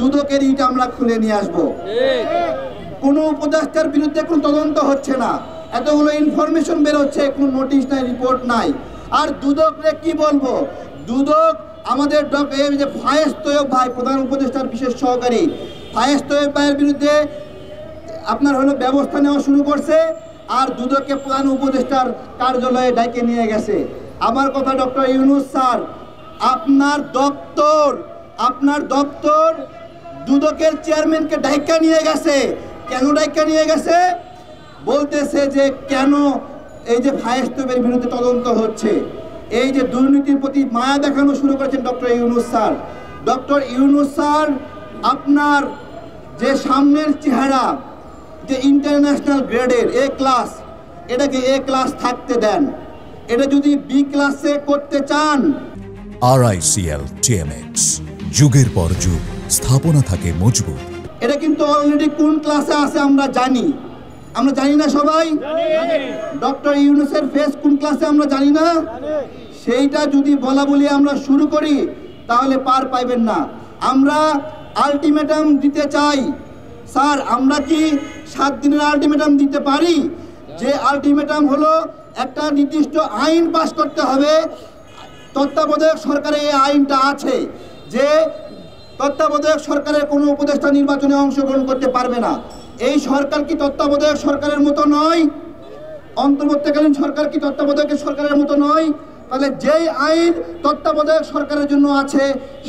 দুদকের ইট আমরা খুলে নিয়ে আসবো। কোনো উপদেষ্টার বিরুদ্ধে কোনো তদন্ত হচ্ছে না, এতগুলো ইনফরমেশন বের হচ্ছে, কোনো নোটিশ নাই, রিপোর্ট নাই। আর দুদকরে কি বলবো, দুদক আমাদের যে ফায়েজ তৈয়ব ভাই, প্রধান উপদেষ্টার বিশেষ সহকারী ফায়েজ তৈয়ব ভাইয়ের বিরুদ্ধে আপনার ব্যবস্থা নেওয়া শুরু করছে, আর দুদককে প্রধান উপদেষ্টার কার্যালয়ে ডাইকে নিয়ে গেছে। আমার কথা, ডক্টর ইউনূস স্যার, আপনার দপ্তর দুদকের চেয়ারম্যানকে ডাইকা নিয়ে গেছে। কেন ডাইকা নিয়ে গেছে? বলতেছে যে কেন এই যে ফায়েজ তৈয়বের বিরুদ্ধে তদন্ত হচ্ছে, এই যে দুর্নীতির প্রতি মায়া দেখানো শুরু করেছেন doctor Yunus sir. Doctor Yunus sir, আপনার যে সামনের চেহারা, যে ইন্টারন্যাশনাল গ্রেডের এ ক্লাস, এটাকে এ ক্লাস থাকতে দেন। এটা যদি বি ক্লাসে করতে চান, RICL TMX, যুগের পর যুগ স্থাপনা থাকে মজবুত। এটা কিন্তু অলরেডি কোন ক্লাসে আছে আমরা জানি না সবাই? ডক্টর ইউনূসের ফেস কোন ক্লাসে আমরা জানি না? সেইটা যদি বলা বলি আমরা শুরু করি তাহলে পার পাইবেন না। আমরা আলটিমেটাম দিতে চাই স্যার। আমরা কি 7 দিনের আলটিমেটাম দিতে পারি? যে আলটিমেটাম হলো একটা নির্দিষ্ট আইন পাস করতে হবে। তত্ত্বাবধায়ক সরকারে এই আইনটা আছে যে তত্ত্বাবধায়ক সরকারের কোনো উপদেষ্টা নির্বাচনে অংশগ্রহণ করতে পারবে না। এই সরকার কি তত্ত্বাবধায়ক সরকারের মতো নয়? অন্তর্বর্তীকালীন সরকার কি তত্ত্বাবধায়ক সরকারের মতো নয়? তাহলে যেই আইন তত্ত্বাবধায়ক সরকারের জন্য আছে,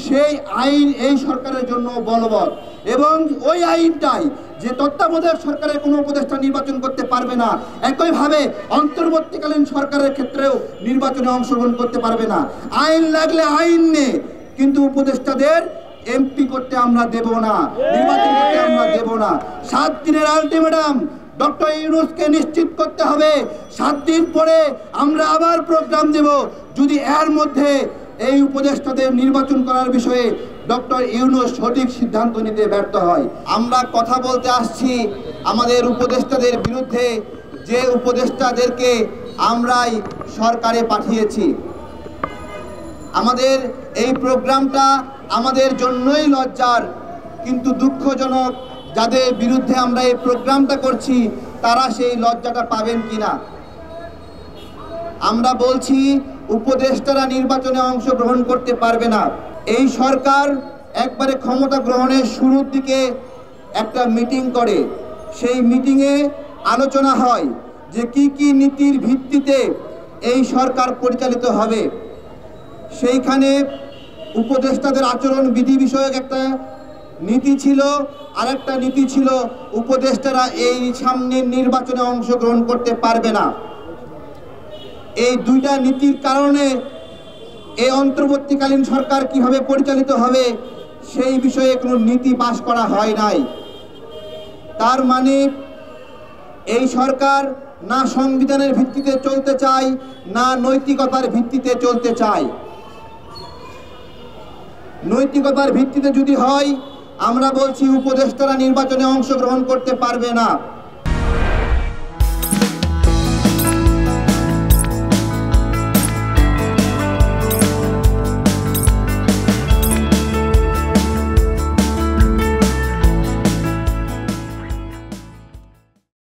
সেই আইন এই সরকারের জন্য বলবৎ। এবং ওই আইনটাই যে তত্ত্বাবধায়ক সরকারের কোনো উপদেষ্টা নির্বাচন করতে পারবে না, একইভাবে অন্তর্বর্তীকালীন সরকারের ক্ষেত্রেও নির্বাচনে অংশগ্রহণ করতে পারবে না। আইন লাগলে আইন নে, কিন্তু উপদেষ্টাদের এমপি করতে আমরা দেব না, নির্বাচন করতে আমরা দেব না। 7 দিনের আলটিমেটাম ডক্টর ইউনূসকে নিশ্চিত করতে হবে। 7 দিন পরে আমরা আবার প্রোগ্রাম দেব। যদি এর মধ্যে এই উপদেষ্টাদের নির্বাচন করার বিষয়ে ডক্টর ইউনূস সঠিক সিদ্ধান্ত নিতে ব্যর্থ হয়, আমরা কথা বলতে আসছি আমাদের উপদেষ্টাদের বিরুদ্ধে, যে উপদেষ্টাদেরকে আমরাই সরকারে পাঠিয়েছি। আমাদের এই প্রোগ্রামটা আমাদের জন্যই লজ্জার, কিন্তু দুঃখজনক যাদের বিরুদ্ধে আমরা এই প্রোগ্রামটা করছি তারা সেই লজ্জাটা পাবেন কিনা। আমরা বলছি উপদেষ্টারা নির্বাচনে অংশগ্রহণ করতে পারবে না। এই সরকার একবারে ক্ষমতা গ্রহণের শুরুর দিকে একটা মিটিং করে, সেই মিটিংয়ে আলোচনা হয় যে কি কি নীতির ভিত্তিতে এই সরকার পরিচালিত হবে। সেইখানে উপদেষ্টাদের আচরণ বিধি বিষয়ক একটা নীতি ছিল, আর একটা নীতি ছিল উপদেষ্টারা এই সামনের নির্বাচনে অংশগ্রহণ করতে পারবে না। এই দুইটা নীতির কারণে এই অন্তর্বর্তীকালীন সরকার কিভাবে পরিচালিত হবে সেই বিষয়ে কোনো নীতি পাস করা হয় নাই। তার মানে এই সরকার না সংবিধানের ভিত্তিতে চলতে চায়, না নৈতিকতার ভিত্তিতে চলতে চায়। নৈতিকতার ভিত্তিতে যদি হয়, আমরা বলছি উপদেষ্টারা নির্বাচনে অংশগ্রহণ করতে পারবে না।